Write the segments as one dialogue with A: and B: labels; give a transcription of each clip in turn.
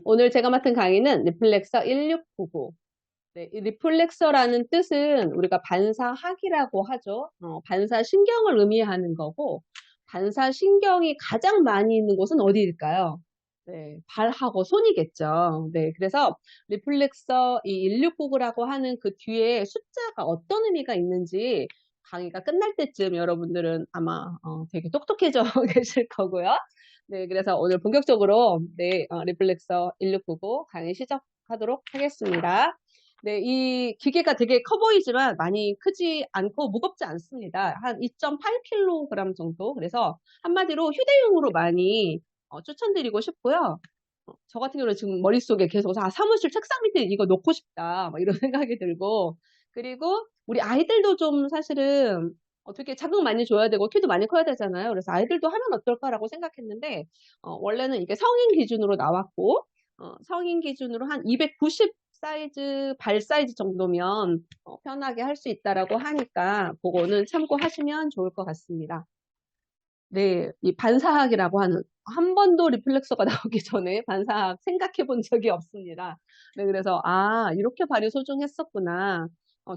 A: 오늘 제가 맡은 강의는 리플렉서 1699. 네, 이 리플렉서라는 뜻은 우리가 반사학이라고 하죠. 반사신경을 의미하는 거고, 반사신경이 가장 많이 있는 곳은 어디일까요? 네, 발하고 손이겠죠. 네, 그래서 리플렉서 이 1699라고 하는 그 뒤에 숫자가 어떤 의미가 있는지 강의가 끝날 때쯤 여러분들은 아마 되게 똑똑해져 계실 거고요. 네, 그래서 오늘 본격적으로 네, 리플렉서 1699 강의 시작하도록 하겠습니다. 네, 이 기계가 되게 커 보이지만 많이 크지 않고 무겁지 않습니다. 한 2.8kg 정도. 그래서 한마디로 휴대용으로 많이 추천드리고 싶고요. 저 같은 경우는 지금 머릿속에 계속 사무실 책상 밑에 이거 놓고 싶다. 막 이런 생각이 들고. 그리고 우리 아이들도 좀 사실은 어떻게 자극 많이 줘야 되고 키도 많이 커야 되잖아요. 그래서 아이들도 하면 어떨까라고 생각했는데 원래는 이게 성인 기준으로 나왔고 성인 기준으로 한 290 사이즈, 발 사이즈 정도면 편하게 할 수 있다라고 하니까 그거는 참고하시면 좋을 것 같습니다. 네, 이 반사학이라고 하는 한 번도 리플렉서가 나오기 전에 반사학 생각해 본 적이 없습니다. 네, 그래서 이렇게 발이 소중했었구나.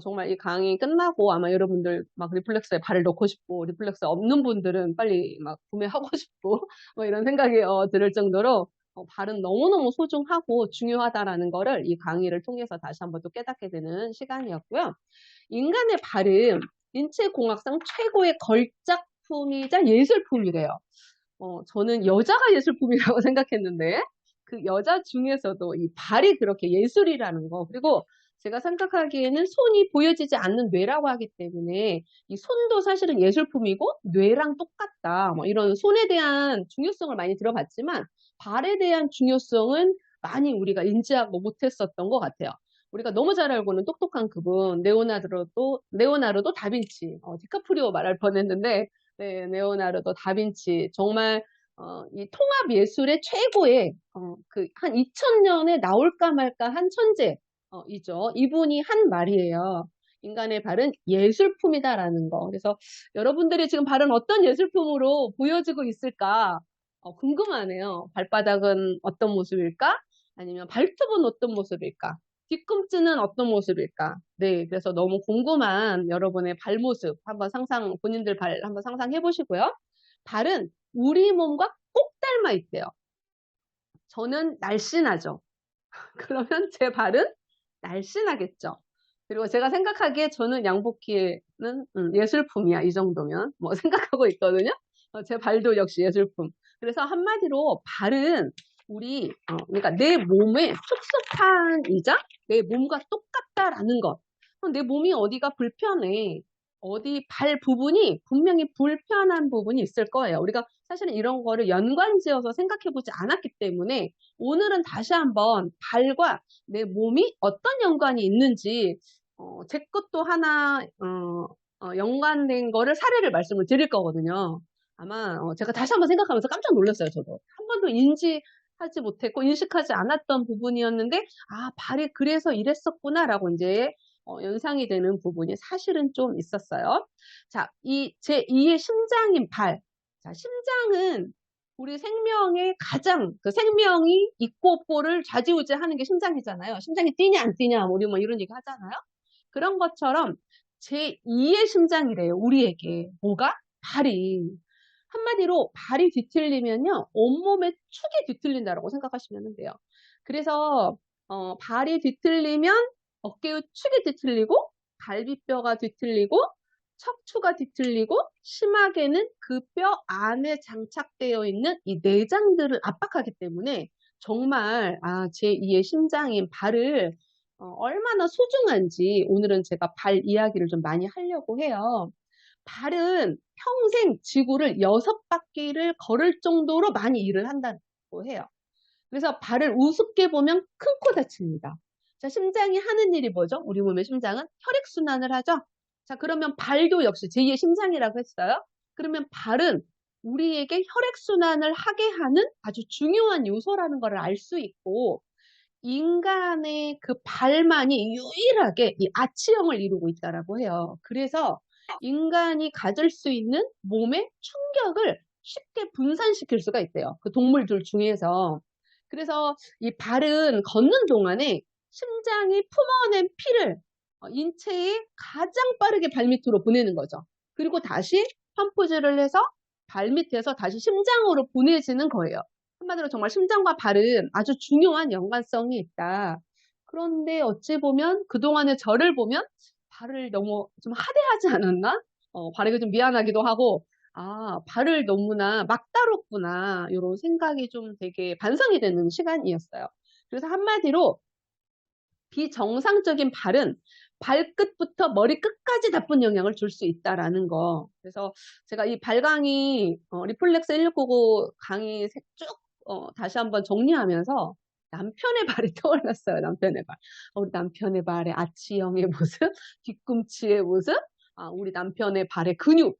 A: 정말 이 강의 끝나고 아마 여러분들 막 리플렉서에 발을 넣고 싶고 리플렉서 없는 분들은 빨리 막 구매하고 싶고 뭐 이런 생각이 들을 정도로 발은 너무너무 소중하고 중요하다라는 거를 이 강의를 통해서 다시 한번 또 깨닫게 되는 시간이었고요. 인간의 발은 인체공학상 최고의 걸작품이자 예술품이래요. 저는 여자가 예술품이라고 생각했는데 그 여자 중에서도 이 발이 그렇게 예술이라는 거. 그리고 제가 생각하기에는 손이 보여지지 않는 뇌라고 하기 때문에 이 손도 사실은 예술품이고 뇌랑 똑같다. 뭐 이런 손에 대한 중요성을 많이 들어봤지만 발에 대한 중요성은 많이 우리가 인지하고 못했었던 것 같아요. 우리가 너무 잘 알고는 똑똑한 그분 네오나르도 다빈치 디카프리오 말할 뻔했는데 네, 네오나르도 다빈치 정말 이 통합 예술의 최고의 그 한 2000년에 나올까 말까 한 천재 이죠. 이분이 한 말이에요. 인간의 발은 예술품이다라는 거. 그래서 여러분들이 지금 발은 어떤 예술품으로 보여지고 있을까 궁금하네요. 발바닥은 어떤 모습일까? 아니면 발톱은 어떤 모습일까? 뒤꿈치는 어떤 모습일까? 네, 그래서 너무 궁금한 여러분의 발 모습 한번 본인들 발 한번 상상해 보시고요. 발은 우리 몸과 꼭 닮아 있대요. 저는 날씬하죠. 그러면 제 발은 날씬하겠죠. 그리고 제가 생각하기에 저는 양복기에는 예술품이야. 이 정도면 뭐 생각하고 있거든요. 제 발도 역시 예술품. 그래서 한마디로 발은 그러니까 내 몸의 축소판이자 내 몸과 똑같다라는 것. 내 몸이 어디가 불편해. 어디 발 부분이 분명히 불편한 부분이 있을 거예요. 우리가 사실은 이런 거를 연관지어서 생각해 보지 않았기 때문에 오늘은 다시 한번 발과 내 몸이 어떤 연관이 있는지 제 것도 하나 연관된 거를 사례를 말씀을 드릴 거거든요. 아마 제가 다시 한번 생각하면서 깜짝 놀랐어요. 저도 한 번도 인지하지 못했고 인식하지 않았던 부분이었는데 발이 그래서 이랬었구나라고 이제 연상이 되는 부분이 사실은 좀 있었어요. 자, 이 제2의 심장인 발. 자, 심장은 우리 생명의 그 생명이 있고 없고를 좌지우지하는 게 심장이잖아요. 심장이 뛰냐 안 뛰냐 우리 뭐 이런 얘기 하잖아요. 그런 것처럼 제2의 심장이래요. 우리에게. 뭐가? 발이. 한마디로 발이 뒤틀리면요. 온몸의 축이 뒤틀린다고 생각하시면 돼요. 그래서 발이 뒤틀리면 어깨의 축이 뒤틀리고 갈비뼈가 뒤틀리고 척추가 뒤틀리고 심하게는 그 뼈 안에 장착되어 있는 이 내장들을 압박하기 때문에 정말 제2의 심장인 발을 얼마나 소중한지 오늘은 제가 발 이야기를 좀 많이 하려고 해요. 발은 평생 지구를 6바퀴를 걸을 정도로 많이 일을 한다고 해요. 그래서 발을 우습게 보면 큰 코 다칩니다. 자, 심장이 하는 일이 뭐죠? 우리 몸의 심장은 혈액순환을 하죠? 자, 그러면 발도 역시 제2의 심장이라고 했어요. 그러면 발은 우리에게 혈액순환을 하게 하는 아주 중요한 요소라는 것을 알 수 있고, 인간의 그 발만이 유일하게 이 아치형을 이루고 있다라고 해요. 그래서 인간이 가질 수 있는 몸의 충격을 쉽게 분산시킬 수가 있대요. 그 동물들 중에서. 그래서 이 발은 걷는 동안에 심장이 품어낸 피를 인체에 가장 빠르게 발밑으로 보내는 거죠. 그리고 다시 펌프질을 해서 발밑에서 다시 심장으로 보내지는 거예요. 한마디로 정말 심장과 발은 아주 중요한 연관성이 있다. 그런데 어찌 보면 그동안의 저를 보면 발을 너무 좀 하대하지 않았나? 발에게 좀 미안하기도 하고, 아, 발을 너무나 막 다뤘구나. 이런 생각이 좀 되게 반성이 되는 시간이었어요. 그래서 한마디로 비정상적인 발은 발끝부터 머리 끝까지 나쁜 영향을 줄 수 있다라는 거. 그래서 제가 이 발강의 리플렉스 1699 강의 쭉 다시 한번 정리하면서 남편의 발이 떠올랐어요. 남편의 발. 우리 남편의 발의 아치형의 모습, 뒤꿈치의 모습, 우리 남편의 발의 근육.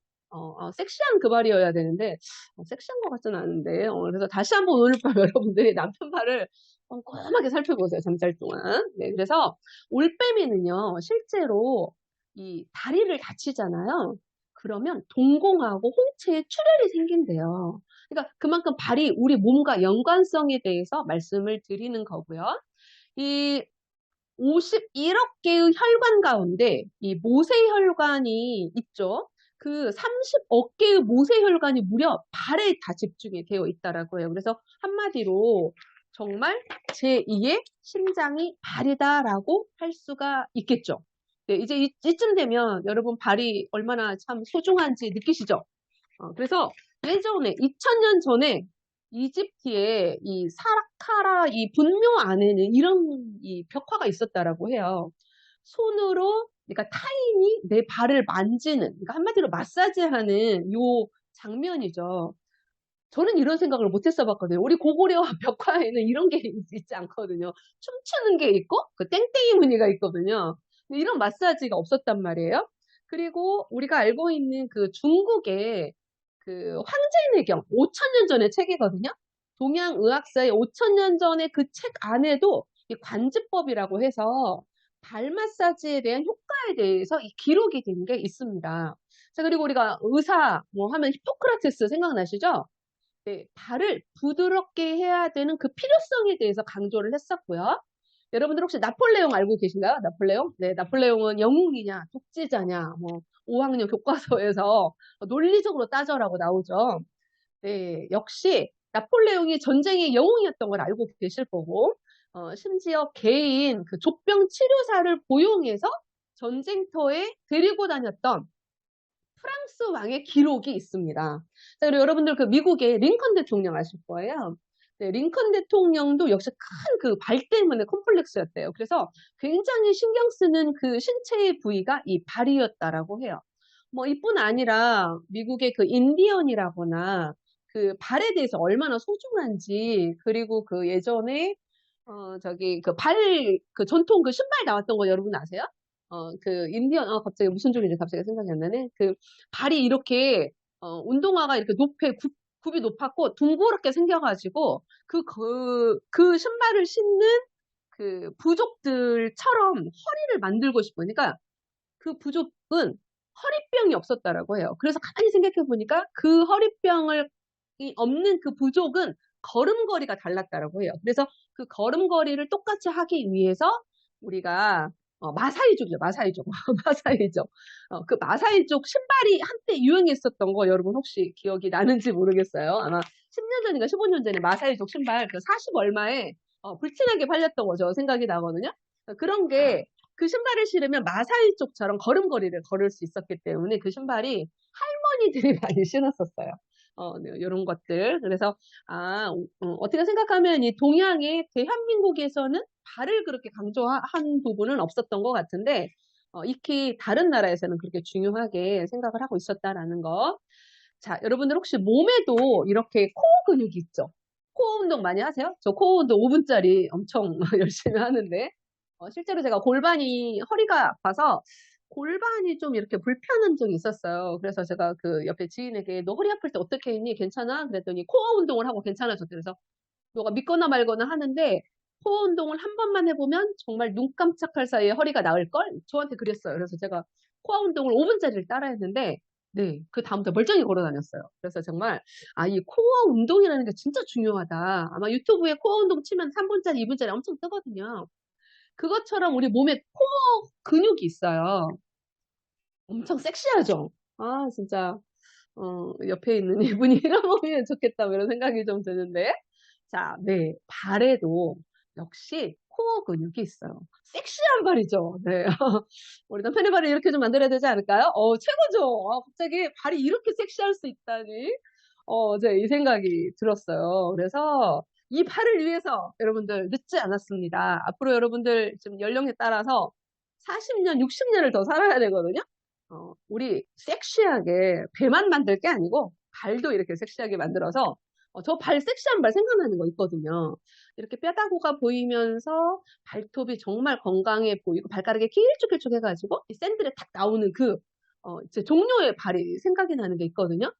A: 섹시한 그 발이어야 되는데 섹시한 것 같지는 않은데 그래서 다시 한번 오늘 밤 여러분들이 남편 발을 꼼꼼하게 살펴보세요. 잠잘 동안. 네, 그래서 올빼미는요, 실제로 이 다리를 다치잖아요. 그러면 동공하고 홍채에 출혈이 생긴대요. 그러니까 그만큼 발이 우리 몸과 연관성에 대해서 말씀을 드리는 거고요. 이 51억 개의 혈관 가운데 이 모세혈관이 있죠. 그 30억 개의 모세혈관이 무려 발에 다 집중이 되어 있다라고 해요. 그래서 한마디로 정말 제2의 심장이 발이다라고 할 수가 있겠죠. 네, 이제 이쯤 되면 여러분 발이 얼마나 참 소중한지 느끼시죠? 그래서 예전에 2000년 전에 이집트의 이 사라카라 이 분묘 안에는 이런 이 벽화가 있었다라고 해요. 손으로 그러니까 타인이 내 발을 만지는 그러니까 한마디로 마사지하는 요 장면이죠. 저는 이런 생각을 못 했어봤거든요. 우리 고구려 벽화에는 이런 게 있지 않거든요. 춤추는 게 있고 그 땡땡이 무늬가 있거든요. 근데 이런 마사지가 없었단 말이에요. 그리고 우리가 알고 있는 그 중국의 그 황제내경 5,000년 전의 책이거든요. 동양의학사의 5,000년 전의 그 책 안에도 이 관지법이라고 해서 발 마사지에 대한 효과에 대해서 이 기록이 된 게 있습니다. 자, 그리고 우리가 의사 뭐 하면 히포크라테스 생각나시죠? 네, 발을 부드럽게 해야 되는 그 필요성에 대해서 강조를 했었고요. 여러분들 혹시 나폴레옹 알고 계신가요? 나폴레옹? 네, 나폴레옹은 영웅이냐, 독재자냐, 뭐 5학년 교과서에서 논리적으로 따져라고 나오죠. 네, 역시 나폴레옹이 전쟁의 영웅이었던 걸 알고 계실 거고, 심지어 개인 그 족병 치료사를 고용해서 전쟁터에 데리고 다녔던 프랑스 왕의 기록이 있습니다. 자, 그리고 여러분들 그 미국의 링컨 대통령 아실 거예요. 네, 링컨 대통령도 역시 큰 그 발 때문에 콤플렉스였대요. 그래서 굉장히 신경 쓰는 그 신체의 부위가 이 발이었다라고 해요. 뭐 이뿐 아니라 미국의 그 인디언이라거나 그 발에 대해서 얼마나 소중한지 그리고 그 예전에 저기 그 그 전통 그 신발 나왔던 거 여러분 아세요? 그 인디언 갑자기 무슨 종인지 갑자기 생각이 안 나네. 그 발이 이렇게 운동화가 이렇게 굽이 높았고 둥그렇게 생겨가지고 그 신발을 신는 그 부족들처럼 허리를 만들고 싶으니까 그 부족은 허리병이 없었다라고 해요. 그래서 가만히 생각해 보니까 그 허리병을 없는 그 부족은 걸음걸이가 달랐다라고 해요. 그래서 그 걸음걸이를 똑같이 하기 위해서 우리가 마사이족이죠. 마사이족. 마사이족. 그 마사이족 신발이 한때 유행했었던 거 여러분 혹시 기억이 나는지 모르겠어요. 아마 10년 전인가 15년 전에 마사이족 신발 그 40 얼마에 불티나게 팔렸던 거죠. 생각이 나거든요. 그런 게 그 신발을 신으면 마사이족처럼 걸음걸이를 걸을 수 있었기 때문에 그 신발이 할머니들이 많이 신었었어요. 네, 이런 것들. 그래서, 어떻게 생각하면 이 동양의 대한민국에서는 발을 그렇게 강조한 부분은 없었던 것 같은데, 익히 다른 나라에서는 그렇게 중요하게 생각을 하고 있었다라는 거. 자, 여러분들 혹시 몸에도 이렇게 코어 근육이 있죠? 코어 운동 많이 하세요? 저 코어 운동 5분짜리 엄청 열심히 하는데, 실제로 제가 허리가 아파서 골반이 좀 이렇게 불편한 적이 있었어요. 그래서 제가 그 옆에 지인에게 너 허리 아플 때 어떻게 했니? 괜찮아? 그랬더니 코어 운동을 하고 괜찮아졌대. 그래서 너가 믿거나 말거나 하는데 코어 운동을 한 번만 해보면 정말 눈 깜짝할 사이에 허리가 나을걸? 저한테 그랬어요. 그래서 제가 코어 운동을 5분짜리를 따라 했는데 네, 그 다음부터 멀쩡히 걸어 다녔어요. 그래서 정말, 이 코어 운동이라는 게 진짜 중요하다. 아마 유튜브에 코어 운동 치면 3분짜리, 2분짜리 엄청 뜨거든요. 그것처럼 우리 몸에 코어 근육이 있어요. 엄청 섹시하죠? 진짜, 옆에 있는 이분이 이런 몸이면 좋겠다, 뭐 이런 생각이 좀 드는데. 자, 네, 발에도 역시 코어 근육이 있어요. 섹시한 발이죠. 네. 우리 남편의 발을 이렇게 좀 만들어야 되지 않을까요? 최고죠. 갑자기 발이 이렇게 섹시할 수 있다니. 이제 이 생각이 들었어요. 그래서 이 발을 위해서 여러분들 늦지 않았습니다. 앞으로 여러분들 지금 연령에 따라서 40년, 60년을 더 살아야 되거든요. 우리 섹시하게 배만 만들 게 아니고 발도 이렇게 섹시하게 만들어서 저 발 섹시한 발 생각나는 거 있거든요. 이렇게 뼈다구가 보이면서 발톱이 정말 건강해 보이고 발가락이 길쭉길쭉 해가지고 이 샌들에 탁 나오는 제 종류의 발이 생각이 나는 게 있거든요.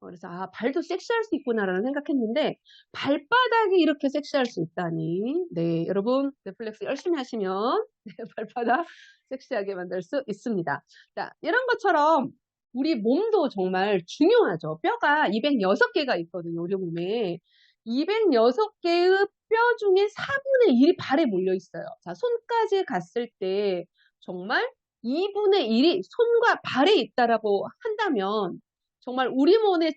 A: 그래서 발도 섹시할 수 있구나라는 생각했는데 발바닥이 이렇게 섹시할 수 있다니. 네, 여러분 넷플릭스 열심히 하시면 네, 발바닥 섹시하게 만들 수 있습니다. 자, 이런 것처럼 우리 몸도 정말 중요하죠. 뼈가 206개가 있거든요, 우리 몸에. 206개의 뼈 중에 4분의 1이 발에 몰려 있어요. 자, 손까지 갔을 때 정말 2분의 1이 손과 발에 있다라고 한다면 정말 우리 몸의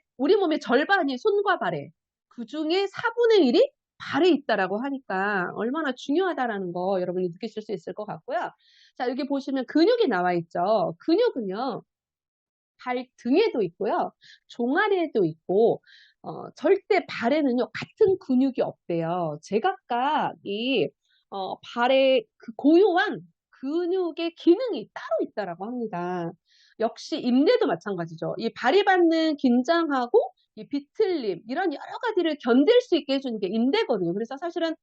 A: 절반이 손과 발에, 그 중에 4분의 1이 발에 있다라고 하니까 얼마나 중요하다라는 거 여러분이 느끼실 수 있을 것 같고요. 자, 여기 보시면 근육이 나와 있죠. 근육은요, 발 등에도 있고요. 종아리에도 있고, 절대 발에는요, 같은 근육이 없대요. 제각각 발에 그 고유한 근육의 기능이 따로 있다라고 합니다. 역시 인대도 마찬가지죠. 이 발이 받는 긴장하고 이 비틀림, 이런 여러 가지를 견딜 수 있게 해주는 게 인대거든요. 그래서 사실은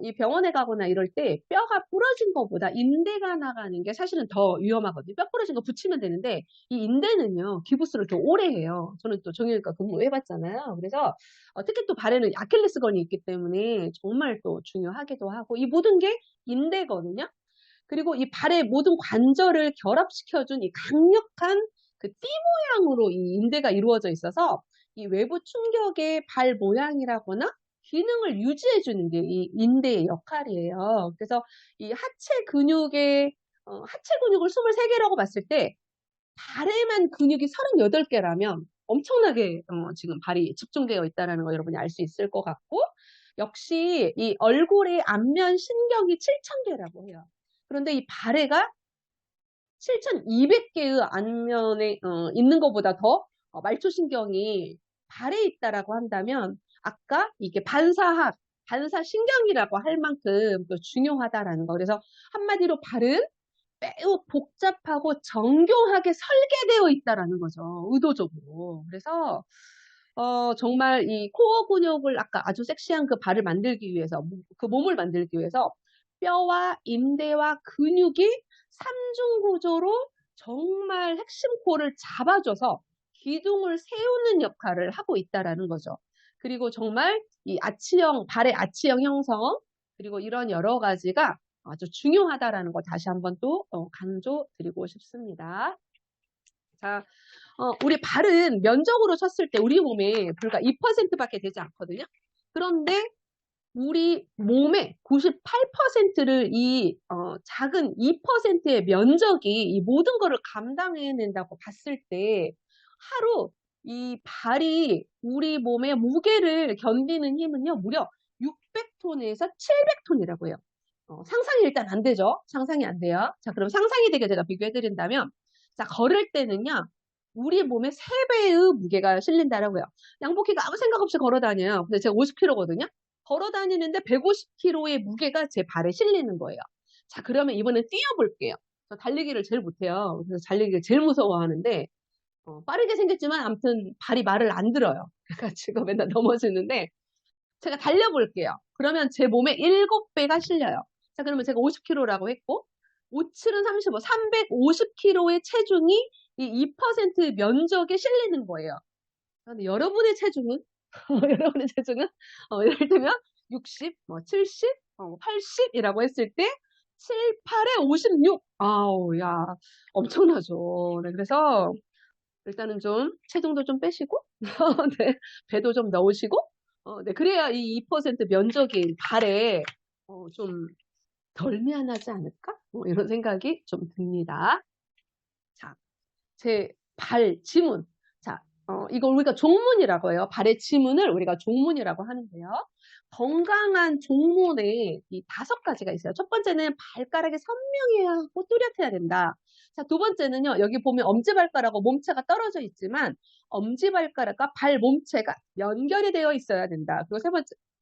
A: 이 병원에 가거나 이럴 때 뼈가 부러진 것보다 인대가 나가는 게 사실은 더 위험하거든요. 뼈 부러진 거 붙이면 되는데 이 인대는요, 기부스를 더 오래 해요. 저는 또 정형외과 근무해봤잖아요. 그래서 특히 또 발에는 아킬레스건이 있기 때문에 정말 또 중요하기도 하고 이 모든 게 인대거든요. 그리고 이 발의 모든 관절을 결합시켜준 이 강력한 그 띠 모양으로 이 인대가 이루어져 있어서 이 외부 충격의 발 모양이라거나 기능을 유지해주는 게 이 인대의 역할이에요. 그래서 이 하체 근육을 23개라고 봤을 때 발에만 근육이 38개라면 엄청나게 지금 발이 집중되어 있다는 거 여러분이 알 수 있을 것 같고, 역시 이 얼굴의 안면 신경이 7,000개라고 해요. 그런데 이 발에가 7,200개의 안면에 있는 것보다 더 말초신경이 발에 있다라고 한다면 아까 이게 반사신경이라고 할 만큼 또 중요하다라는 거. 그래서 한마디로 발은 매우 복잡하고 정교하게 설계되어 있다라는 거죠. 의도적으로. 그래서 정말 이 코어 근육을 아까 아주 섹시한 그 발을 만들기 위해서, 그 몸을 만들기 위해서 뼈와 인대와 근육이 삼중 구조로 정말 핵심 코어를 잡아줘서 기둥을 세우는 역할을 하고 있다라는 거죠. 그리고 정말 이 발의 아치형 형성, 그리고 이런 여러 가지가 아주 중요하다라는 거 다시 한번 또 강조드리고 싶습니다. 자, 우리 발은 면적으로 쳤을 때 우리 몸에 불과 2%밖에 되지 않거든요. 그런데 우리 몸의 98%를 작은 2%의 면적이 이 모든 거를 감당해낸다고 봤을 때 하루 이 발이 우리 몸의 무게를 견디는 힘은요, 무려 600톤에서 700톤이라고 해요. 상상이 일단 안 되죠? 상상이 안 돼요. 자, 그럼 상상이 되게 제가 비교해드린다면, 자, 걸을 때는요, 우리 몸의 3배의 무게가 실린다라고요. 양복이가 아무 생각 없이 걸어 다녀요. 근데 제가 50kg거든요. 걸어 다니는데 150kg의 무게가 제 발에 실리는 거예요. 자, 그러면 이번엔 뛰어볼게요. 저 달리기를 제일 못해요. 그래서 달리기를 제일 무서워하는데, 빠르게 생겼지만 아무튼 발이 말을 안 들어요. 그래가지고 맨날 넘어지는데, 제가 달려볼게요. 그러면 제 몸에 7배가 실려요. 자, 그러면 제가 50kg라고 했고, 57은 35, 350kg의 체중이 이 2% 면적에 실리는 거예요. 근데 여러분의 체중은, 여러분의 체중은, 예를 들면 60, 70, 80이라고 했을 때, 7, 8에 56. 아우, 야, 엄청나죠. 네, 그래서 일단은 좀 체중도 좀 빼시고 네, 배도 좀 넣으시고 네, 그래야 이 2% 면적인 발에 좀 덜 미안하지 않을까? 이런 생각이 좀 듭니다. 자, 제 발 지문. 자, 이걸 우리가 종문이라고 해요. 발의 지문을 우리가 종문이라고 하는데요. 건강한 종문에 이 5가지가 있어요. 첫 번째는 발가락이 선명해야 하고 뚜렷해야 된다. 자, 두 번째는요. 여기 보면 엄지발가락하고 몸체가 떨어져 있지만 엄지발가락과 발 몸체가 연결이 되어 있어야 된다. 그리고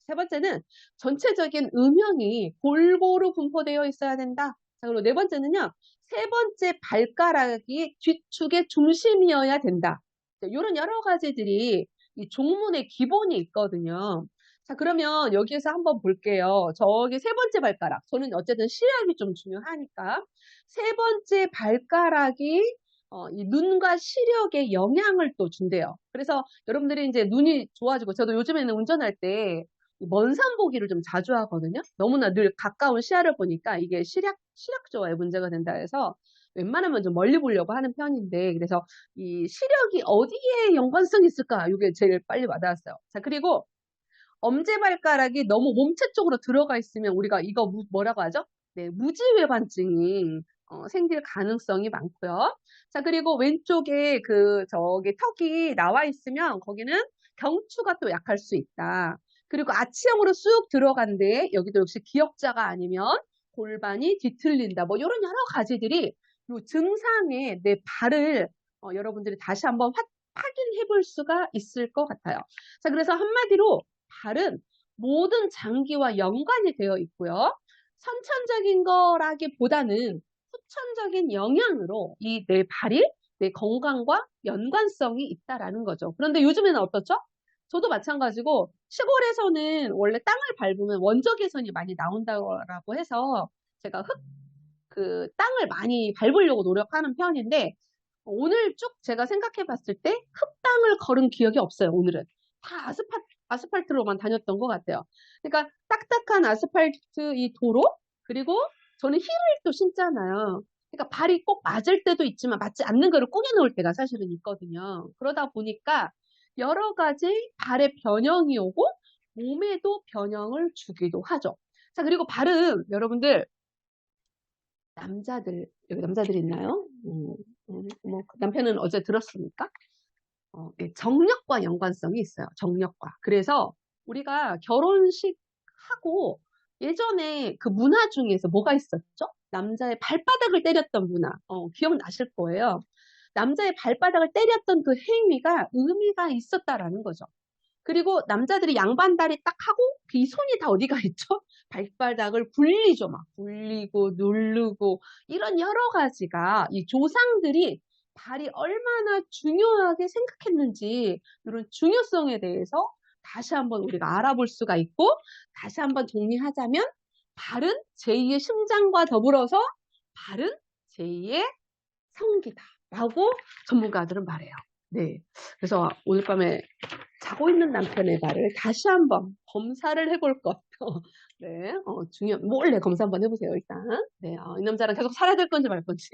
A: 세 번째는 전체적인 음영이 골고루 분포되어 있어야 된다. 자, 그리고 네 번째는요. 세 번째 발가락이 뒤축의 중심이어야 된다. 이런 여러 가지들이 이 종문의 기본이 있거든요. 자, 그러면 여기에서 한번 볼게요. 저기 세 번째 발가락. 저는 어쨌든 시력이 좀 중요하니까. 세 번째 발가락이 이 눈과 시력에 영향을 또 준대요. 그래서 여러분들이 이제 눈이 좋아지고, 저도 요즘에는 운전할 때 먼 산 보기를 좀 자주 하거든요. 너무나 늘 가까운 시야를 보니까 이게 시력저하에 문제가 된다 해서 웬만하면 좀 멀리 보려고 하는 편인데, 그래서 이 시력이 어디에 연관성이 있을까? 이게 제일 빨리 와닿았어요. 자, 그리고 엄지발가락이 너무 몸체 쪽으로 들어가 있으면 우리가 이거 뭐라고 하죠? 네, 무지외반증이 생길 가능성이 많고요. 자, 그리고 왼쪽에 저기 턱이 나와 있으면 거기는 경추가 또 약할 수 있다. 그리고 아치형으로 쑥 들어간데 여기도 역시 기역자가 아니면 골반이 뒤틀린다. 뭐 이런 여러 가지들이 이 증상에 내 발을 여러분들이 다시 한번 확인해 볼 수가 있을 것 같아요. 자, 그래서 한마디로 발은 모든 장기와 연관이 되어 있고요. 선천적인 거라기보다는 후천적인 영향으로 이 내 발이 내 건강과 연관성이 있다라는 거죠. 그런데 요즘에는 어떻죠? 저도 마찬가지고 시골에서는 원래 땅을 밟으면 원적 개선이 많이 나온다고 해서 제가 땅을 많이 밟으려고 노력하는 편인데 오늘 쭉 제가 생각해 봤을 때 흙땅을 걸은 기억이 없어요, 오늘은. 다 아스팔트로만 다녔던 것 같아요. 그러니까 딱딱한 아스팔트 이 도로, 그리고 저는 힐을 또 신잖아요. 그러니까 발이 꼭 맞을 때도 있지만 맞지 않는 거를 꾸겨놓을 때가 사실은 있거든요. 그러다 보니까 여러 가지 발의 변형이 오고 몸에도 변형을 주기도 하죠. 자, 그리고 발은 여러분들 여기 남자들 있나요? 뭐 남편은 어제 들었으니까. 네, 정력과 연관성이 있어요. 정력과. 그래서 우리가 결혼식 하고 예전에 그 문화 중에서 뭐가 있었죠? 남자의 발바닥을 때렸던 문화. 기억나실 거예요. 남자의 발바닥을 때렸던 그 행위가 의미가 있었다라는 거죠. 그리고 남자들이 양반다리 딱 하고 이 손이 다 어디가 있죠? 발바닥을 굴리죠. 막 굴리고 누르고 이런 여러 가지가 이 조상들이 발이 얼마나 중요하게 생각했는지 이런 중요성에 대해서 다시 한번 우리가 알아볼 수가 있고, 다시 한번 정리하자면 발은 제2의 심장과 더불어서 발은 제2의 성기다라고 전문가들은 말해요. 네. 그래서 오늘 밤에 자고 있는 남편의 발을 다시 한번 검사를 해볼 것. 네, 몰래 검사 한번 해보세요, 일단. 네, 이 남자랑 계속 살아야 될 건지 말 건지.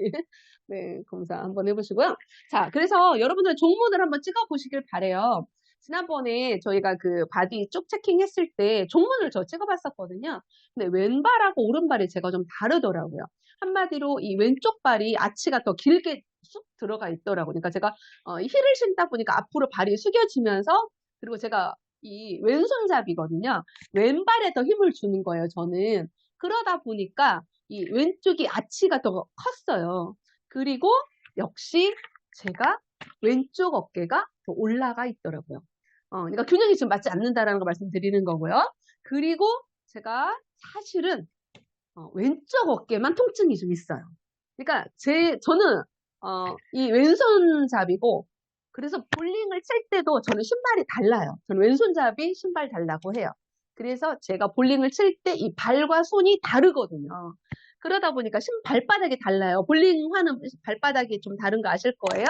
A: 네, 검사 한번 해보시고요. 자, 그래서 여러분들 종문을 한번 찍어보시길 바래요. 지난번에 저희가 그 바디 쭉 체킹했을 때 종문을 저 찍어봤었거든요. 근데 왼발하고 오른발이 제가 좀 다르더라고요. 한마디로 이 왼쪽 발이 아치가 더 길게 쑥 들어가 있더라고요. 그러니까 제가 힐을 신다 보니까 앞으로 발이 숙여지면서, 그리고 제가 이 왼손잡이거든요. 왼발에 더 힘을 주는 거예요, 저는. 그러다 보니까 이 왼쪽이 아치가 더 컸어요. 그리고 역시 제가 왼쪽 어깨가 더 올라가 있더라고요. 그러니까 균형이 지금 맞지 않는다라는 거 말씀드리는 거고요. 그리고 제가 사실은 왼쪽 어깨만 통증이 좀 있어요. 그러니까 저는 이 왼손잡이고, 그래서 볼링을 칠 때도 저는 신발이 달라요. 저는 왼손잡이 신발 달라고 해요. 그래서 제가 볼링을 칠 때 이 발과 손이 다르거든요. 그러다 보니까 발바닥이 달라요. 볼링 하는 발바닥이 좀 다른 거 아실 거예요?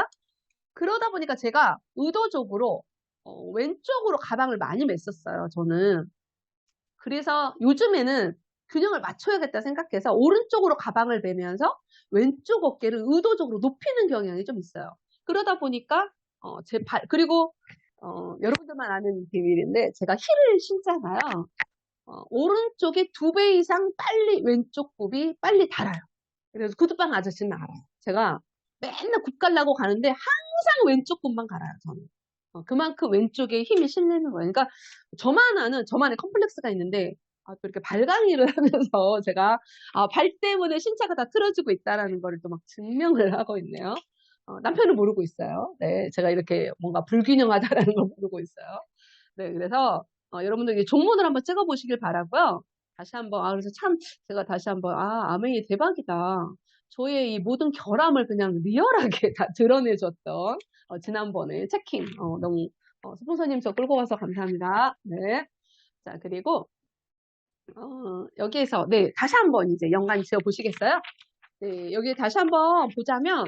A: 그러다 보니까 제가 의도적으로 왼쪽으로 가방을 많이 맸었어요, 저는. 그래서 요즘에는 균형을 맞춰야겠다 생각해서 오른쪽으로 가방을 매면서 왼쪽 어깨를 의도적으로 높이는 경향이 좀 있어요. 그러다 보니까 그리고 여러분들만 아는 비밀인데 제가 힐을 신잖아요. 오른쪽이 2배 이상 빨리 왼쪽 굽이 빨리 닳아요. 그래서 구두방 아저씨는 알아요. 제가 맨날 굽 갈라고 가는데 항상 왼쪽 굽만 갈아요, 저는. 그만큼 왼쪽에 힘이 실리는 거예요. 그러니까 저만 아는 저만의 컴플렉스가 있는데 또 이렇게 발광일을 하면서 제가 발 때문에 신체가 다 틀어지고 있다라는 거를 또 막 증명을 하고 있네요. 남편은 모르고 있어요. 네, 제가 이렇게 뭔가 불균형하다라는 걸 모르고 있어요. 네, 그래서 여러분들 이 종문을 한번 찍어보시길 바라고요. 다시 한번 그래서 참 제가 다시 한번 아멘이 대박이다. 저의 이 모든 결함을 그냥 리얼하게 다 드러내줬던 지난번에 체킹 너무 스폰서님 저 끌고 와서 감사합니다. 네, 자 그리고 여기에서 네 다시 한번 이제 연관 지어 보시겠어요? 네, 여기 다시 한번 보자면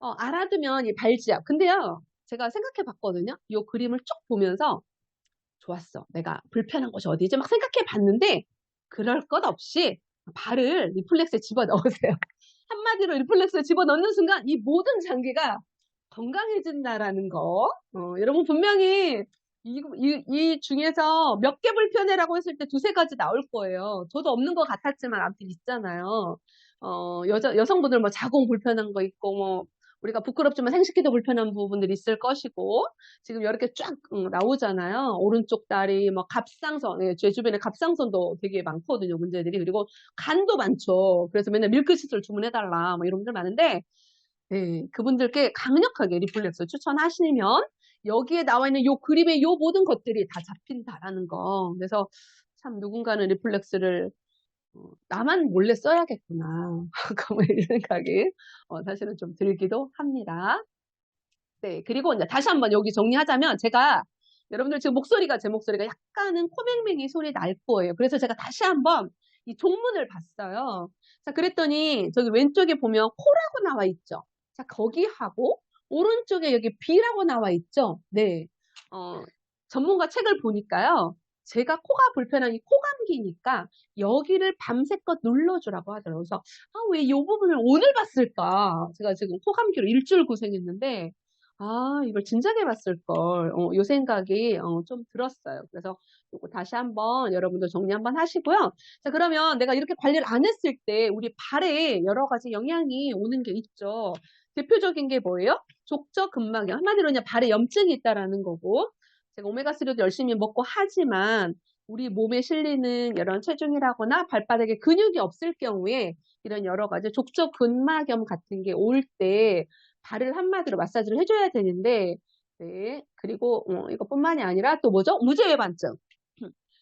A: 알아두면 이 발지압. 근데요, 제가 생각해 봤거든요. 이 그림을 쭉 보면서 좋았어. 내가 불편한 곳이 어디지? 막 생각해 봤는데 그럴 것 없이 발을 리플렉스에 집어넣으세요. 한마디로 리플렉스에 집어넣는 순간 이 모든 장기가 건강해진다라는 거. 여러분 분명히 이 중에서 몇 개 불편해라고 했을 때 2~3가지 나올 거예요. 저도 없는 것 같았지만 아무튼 있잖아요. 여성분들 뭐 자궁 불편한 거 있고 뭐 우리가 부끄럽지만 생식기도 불편한 부분들이 있을 것이고 지금 이렇게 쫙 나오잖아요. 오른쪽 다리, 뭐 갑상선, 제 주변에 갑상선도 되게 많거든요. 문제들이. 그리고 간도 많죠. 그래서 맨날 밀크시슬 주문해달라 뭐 이런 분들 많은데 네, 그분들께 강력하게 리플렉스 추천하시면 여기에 나와 있는 요 그림의 요 모든 것들이 다 잡힌다라는 거. 그래서 참 누군가는 리플렉스를 나만 몰래 써야겠구나. 이런 생각이 사실은 좀 들기도 합니다. 네, 그리고 이제 다시 한번 여기 정리하자면 제가 여러분들 지금 제 목소리가 약간은 코맹맹이 소리 날 거예요. 그래서 제가 다시 한번 이 종문을 봤어요. 자, 그랬더니 저기 왼쪽에 보면 코라고 나와 있죠. 자, 거기하고 오른쪽에 여기 B라고 나와 있죠. 네, 전문가 책을 보니까요. 제가 코가 불편한 이 코감기니까 여기를 밤새껏 눌러주라고 하더라고요. 그래서 왜 이 부분을 오늘 봤을까? 제가 지금 코감기로 일주일 고생했는데 이걸 진작에 봤을걸. 요 생각이 좀 들었어요. 그래서 요거 다시 한번 여러분들 정리 한번 하시고요. 자, 그러면 내가 이렇게 관리를 안 했을 때 우리 발에 여러 가지 영향이 오는 게 있죠. 대표적인 게 뭐예요? 족저근막염. 한마디로 그냥 발에 염증이 있다라는 거고 제가 오메가3도 열심히 먹고 하지만 우리 몸에 실리는 이런 체중이라거나 발바닥에 근육이 없을 경우에 이런 여러 가지 족저근막염 같은 게 올 때 발을 한마디로 마사지를 해줘야 되는데 네, 그리고 이것뿐만이 아니라 또 뭐죠? 무제외반증.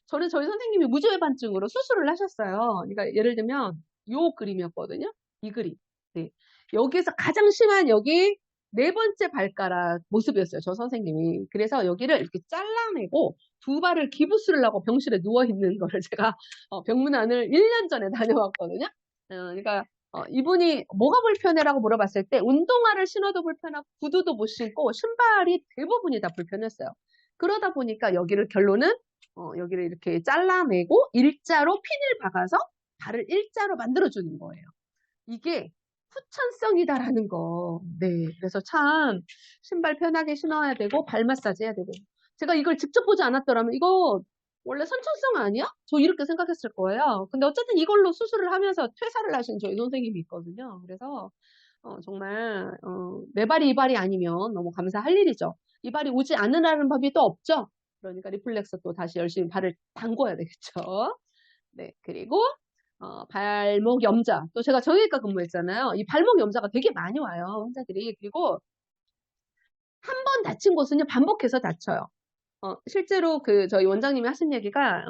A: 저는 저희 선생님이 무제외반증으로 수술을 하셨어요. 그러니까 예를 들면 요 그림이었거든요. 이 그림. 네. 여기서 가장 심한 여기 4번째 발가락 모습이었어요. 저 선생님이. 그래서 여기를 이렇게 잘라내고 2발을 기부스를 하고 병실에 누워있는 거를 제가 병문안을 1년 전에 다녀왔거든요. 그러니까 이분이 뭐가 불편해라고 물어봤을 때 운동화를 신어도 불편하고 구두도 못 신고 신발이 대부분이 다 불편했어요. 그러다 보니까 여기를 결론은 여기를 이렇게 잘라내고 일자로 핀을 박아서 발을 일자로 만들어주는 거예요. 이게 후천성이다라는 거. 네. 그래서 참 신발 편하게 신어야 되고 발 마사지 해야 되고. 제가 이걸 직접 보지 않았더라면 이거 원래 선천성 아니야? 저 이렇게 생각했을 거예요. 근데 어쨌든 이걸로 수술을 하면서 퇴사를 하신 저희 선생님이 있거든요. 그래서 정말 내 발이 이 발이 아니면 너무 감사할 일이죠. 이 발이 오지 않으라는 법이 또 없죠. 그러니까 리플렉스 또 다시 열심히 발을 담궈야 되겠죠. 네, 그리고 발목 염자. 또 제가 정형외과 근무했잖아요. 이 발목 염자가 되게 많이 와요, 환자들이. 그리고 한 번 다친 곳은요, 반복해서 다쳐요. 실제로 저희 원장님이 하신 얘기가,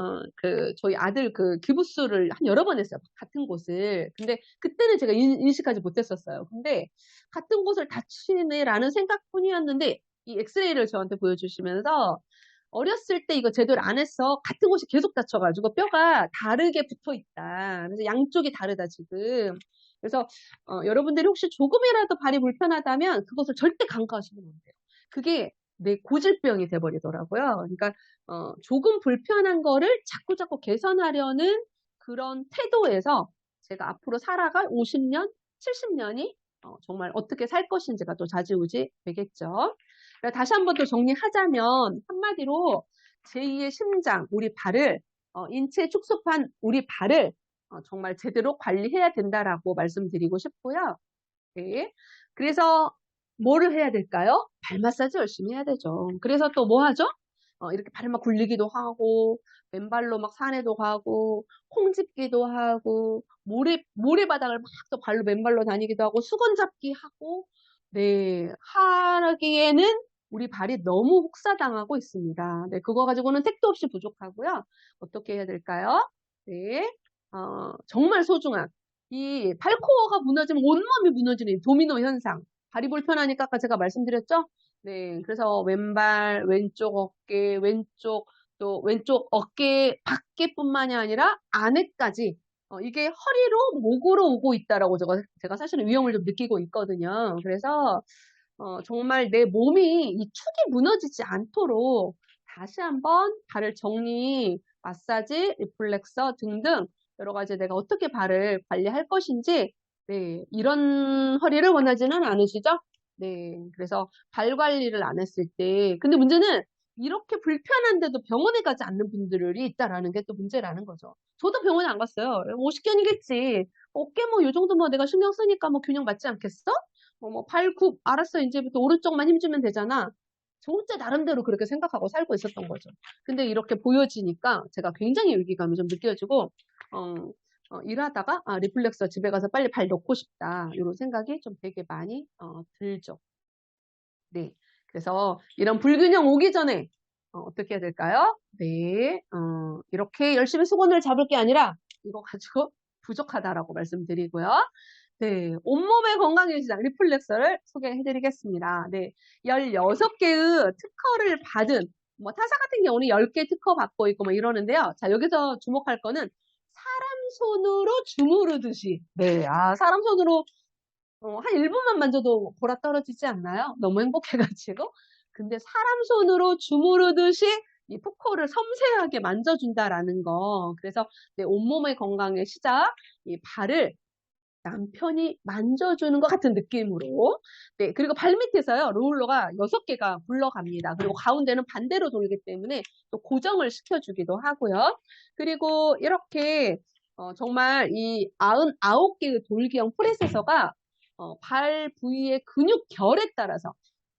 A: 저희 아들 기부스를 한 여러 번 했어요. 같은 곳을. 근데 그때는 제가 인식하지 못했었어요. 근데 같은 곳을 다치네라는 생각뿐이었는데, 이 엑스레이를 저한테 보여주시면서, 어렸을 때 이거 제대로 안 해서 같은 곳이 계속 다쳐가지고 뼈가 다르게 붙어 있다. 그래서 양쪽이 다르다, 지금. 그래서, 여러분들이 혹시 조금이라도 발이 불편하다면 그것을 절대 간과하시면 안 돼요. 그게 내 고질병이 돼버리더라고요. 그러니까 조금 불편한 거를 자꾸자꾸 개선하려는 그런 태도에서 제가 앞으로 살아갈 50년, 70년이 정말 어떻게 살 것인지가 또 좌지우지 되겠죠. 다시 한번 또 정리하자면 한마디로 제2의 심장, 우리 발을 인체에 축소판 우리 발을 정말 제대로 관리해야 된다라고 말씀드리고 싶고요. 네. 그래서 뭐를 해야 될까요? 발 마사지 열심히 해야 되죠. 그래서 또 뭐 하죠? 이렇게 발을 막 굴리기도 하고, 맨발로 막 산에도 가고, 콩 짚기도 하고, 모래바닥을 막 또 발로 맨발로 다니기도 하고, 수건 잡기 하고, 네, 하기에는 우리 발이 너무 혹사당하고 있습니다. 네, 그거 가지고는 택도 없이 부족하고요. 어떻게 해야 될까요? 네, 정말 소중한 이 발코어가 무너지면 온몸이 무너지는 도미노 현상. 발이 불편하니까 아까 제가 말씀드렸죠? 네, 그래서 왼발, 왼쪽 어깨, 왼쪽 어깨 밖에뿐만이 아니라 안에까지 이게 허리로 목으로 오고 있다라고 제가 사실은 위험을 좀 느끼고 있거든요. 그래서 정말 내 몸이 이 축이 무너지지 않도록 다시 한번 발을 정리, 마사지, 리플렉서 등등 여러 가지 내가 어떻게 발을 관리할 것인지 네, 이런 허리를 원하지는 않으시죠? 네, 그래서 발 관리를 안 했을 때 근데 문제는 이렇게 불편한데도 병원에 가지 않는 분들이 있다라는 게 또 문제라는 거죠. 저도 병원에 안 갔어요. 50견이겠지. 어깨 뭐 요 정도 뭐 내가 신경 쓰니까 뭐 균형 맞지 않겠어? 팔굽, 알았어. 이제부터 오른쪽만 힘주면 되잖아. 저 혼자 나름대로 그렇게 생각하고 살고 있었던 거죠. 근데 이렇게 보여지니까 제가 굉장히 위기감이 좀 느껴지고, 일하다가, 리플렉서 집에 가서 빨리 발 넣고 싶다. 이런 생각이 좀 되게 많이, 들죠. 네. 그래서 이런 불균형 오기 전에, 어떻게 해야 될까요? 네. 이렇게 열심히 수건을 잡을 게 아니라, 이거 가지고 부족하다라고 말씀드리고요. 네, 온몸의 건강의 시장 리플렉서를 소개해드리겠습니다. 네, 16개의 특허를 받은 뭐 타사 같은 경우는 10개 특허 받고 있고 뭐 이러는데요. 자, 여기서 주목할 거는 사람 손으로 주무르듯이 네, 사람 손으로 한 1분만 만져도 보라 떨어지지 않나요? 너무 행복해가지고. 근데 사람 손으로 주무르듯이 이 포코를 섬세하게 만져준다라는 거. 그래서 내 온몸의 건강의 시작, 이 발을 남편이 만져주는 것 같은 느낌으로. 네, 그리고 발밑에서요, 롤러가 6개가 굴러갑니다. 그리고 가운데는 반대로 돌기 때문에 또 고정을 시켜주기도 하고요. 그리고 이렇게 정말 이 99개의 돌기형 프레세서가 발 부위의 근육 결에 따라서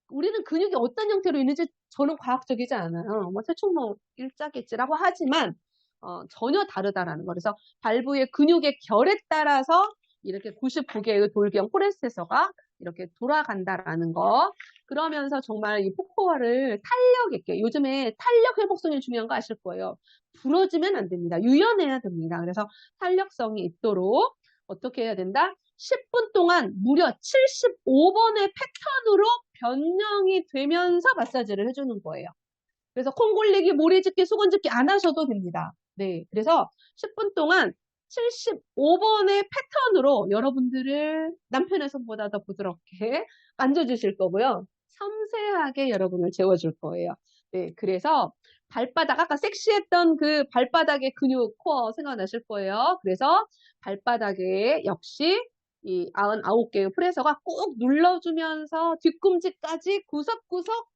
A: 우리는 근육이 어떤 형태로 있는지 저는 과학적이지 않아요. 뭐 대충 뭐 일자겠지라고 하지만 전혀 다르다라는 거. 그래서 발 부위의 근육의 결에 따라서 이렇게 99개의 돌기형 프레세서가 이렇게 돌아간다라는 거. 그러면서 정말 이 포코어를 탄력 있게, 요즘에 탄력 회복성이 중요한 거 아실 거예요. 부러지면 안 됩니다. 유연해야 됩니다. 그래서 탄력성이 있도록 어떻게 해야 된다? 10분 동안 무려 75번의 패턴으로 변형이 되면서 마사지를 해주는 거예요. 그래서 콩 굴리기, 모래 짚기, 수건 짚기 안 하셔도 됩니다. 네. 그래서 10분 동안 75번의 패턴으로 여러분들을 남편의 손보다 더 부드럽게 만져주실 거고요. 섬세하게 여러분을 재워줄 거예요. 네. 그래서 발바닥, 아까 섹시했던 그 발바닥의 근육 코어 생각나실 거예요. 그래서 발바닥에 역시 이 99개의 프레서가 꾹 눌러주면서 뒤꿈치까지 구석구석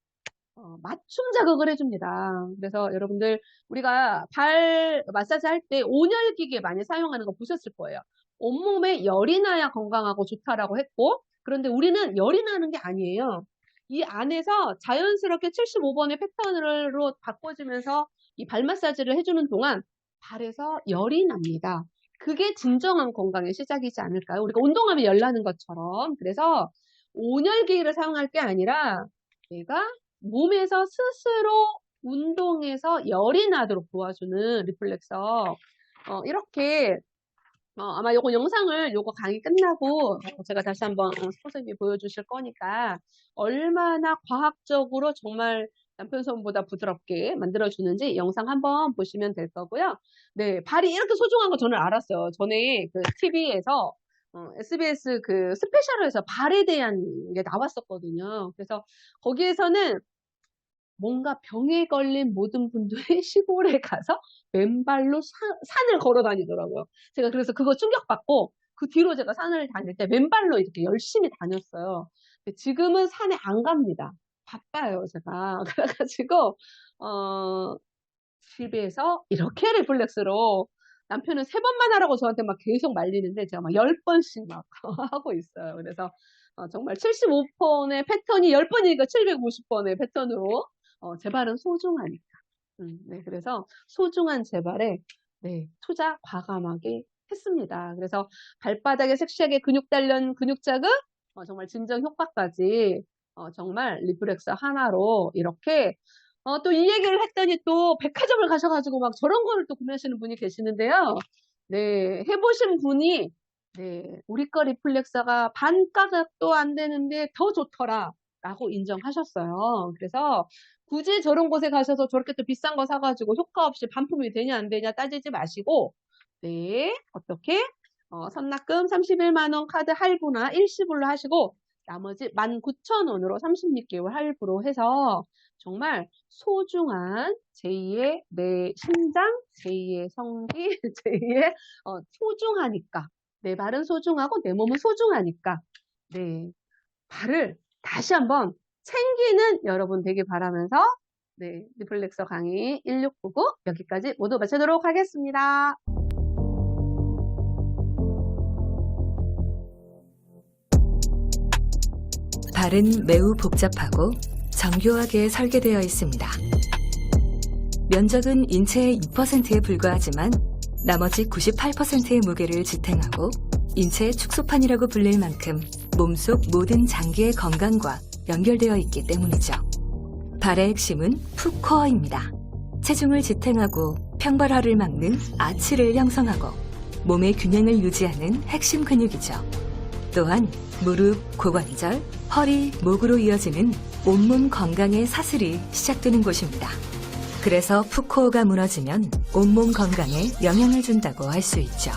A: 맞춤 자극을 해줍니다. 그래서 여러분들 우리가 발 마사지 할 때 온열기계 많이 사용하는 거 보셨을 거예요. 온몸에 열이 나야 건강하고 좋다라고 했고 그런데 우리는 열이 나는 게 아니에요. 이 안에서 자연스럽게 75번의 패턴으로 바꿔주면서 이 발 마사지를 해주는 동안 발에서 열이 납니다. 그게 진정한 건강의 시작이지 않을까요? 우리가 운동하면 열 나는 것처럼. 그래서 온열기를 사용할 게 아니라 내가 몸에서 스스로 운동해서 열이 나도록 도와주는 리플렉서. 이렇게 아마 요거 영상을 요거 강의 끝나고 제가 다시 한번 선생님이 보여주실 거니까 얼마나 과학적으로 정말 남편 손보다 부드럽게 만들어주는지 영상 한번 보시면 될 거고요. 네, 발이 이렇게 소중한 거 저는 알았어요. 전에 그 TV에서 SBS 그 스페셜에서 발에 대한 게 나왔었거든요. 그래서 거기에서는 뭔가 병에 걸린 모든 분들이 시골에 가서 맨발로 산을 걸어 다니더라고요. 제가 그래서 그거 충격받고 그 뒤로 제가 산을 다닐 때 맨발로 이렇게 열심히 다녔어요. 근데 지금은 산에 안 갑니다. 바빠요, 제가. 그래가지고, 집에서 이렇게 리플렉스로 남편은 3번만 하라고 저한테 막 계속 말리는데 제가 막 10번씩 막 하고 있어요. 그래서 정말 75번의 패턴이 10번이니까 750번의 패턴으로 제 발은 소중하니까. 네, 그래서 소중한 제 발에 네, 투자 과감하게 했습니다. 그래서 발바닥에 섹시하게 근육 단련, 근육 자극, 정말 진정 효과까지 정말 리플렉스 하나로 이렇게 또 이 얘기를 했더니 또 백화점을 가셔가지고 막 저런 거를 또 구매하시는 분이 계시는데요. 네, 해보신 분이 네, 우리 거 리플렉서가 반가격도 안 되는데 더 좋더라 라고 인정하셨어요. 그래서 굳이 저런 곳에 가셔서 저렇게 또 비싼 거 사가지고 효과 없이 반품이 되냐 안 되냐 따지지 마시고 네, 어떻게 선납금 31만 원 카드 할부나 일시불로 하시고 나머지 19,000원으로 36개월 할부로 해서 정말 소중한 제2의 내 심장, 제2의 성기, 제2의 소중하니까 내 발은 소중하고 내 몸은 소중하니까 네, 발을 다시 한번 챙기는 여러분 되길 바라면서 네, 리플렉서 강의 1699 여기까지 모두 마치도록 하겠습니다.
B: 발은 매우 복잡하고 정교하게 설계되어 있습니다. 면적은 인체의 2%에 불과하지만 나머지 98%의 무게를 지탱하고 인체의 축소판이라고 불릴 만큼 몸속 모든 장기의 건강과 연결되어 있기 때문이죠. 발의 핵심은 풋코어입니다. 체중을 지탱하고 평발화를 막는 아치를 형성하고 몸의 균형을 유지하는 핵심 근육이죠. 또한 무릎, 고관절, 허리, 목으로 이어지는 온몸 건강의 사슬이 시작되는 곳입니다. 그래서 풋코어가 무너지면 온몸 건강에 영향을 준다고 할 수 있죠.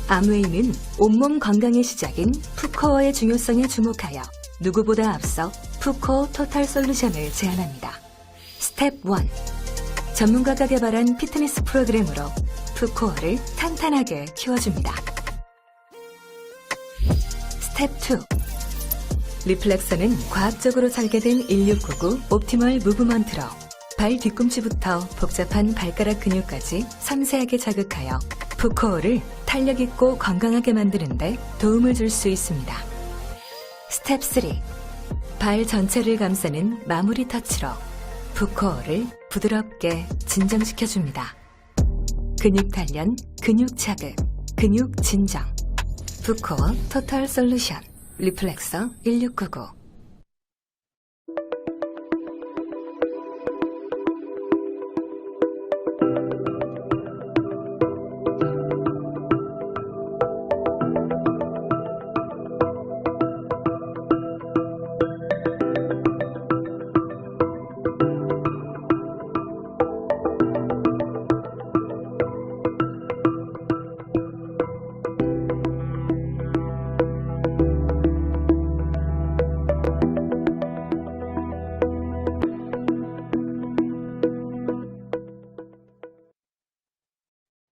B: 암웨이는 온몸 건강의 시작인 풋코어의 중요성에 주목하여 누구보다 앞서 풋코어 토탈 솔루션을 제안합니다. 스텝 1. 전문가가 개발한 피트니스 프로그램으로 풋코어를 탄탄하게 키워줍니다. 스텝 2. 리플렉서는 과학적으로 설계된 1699 옵티멀 무브먼트로 발 뒤꿈치부터 복잡한 발가락 근육까지 섬세하게 자극하여 풋코어를 탄력있고 건강하게 만드는 데 도움을 줄 수 있습니다. 스텝 3. 발 전체를 감싸는 마무리 터치로 풋코어를 부드럽게 진정시켜줍니다. 근육 단련, 근육 자극, 근육 진정. 풋코어 토탈 솔루션 리플렉서 1699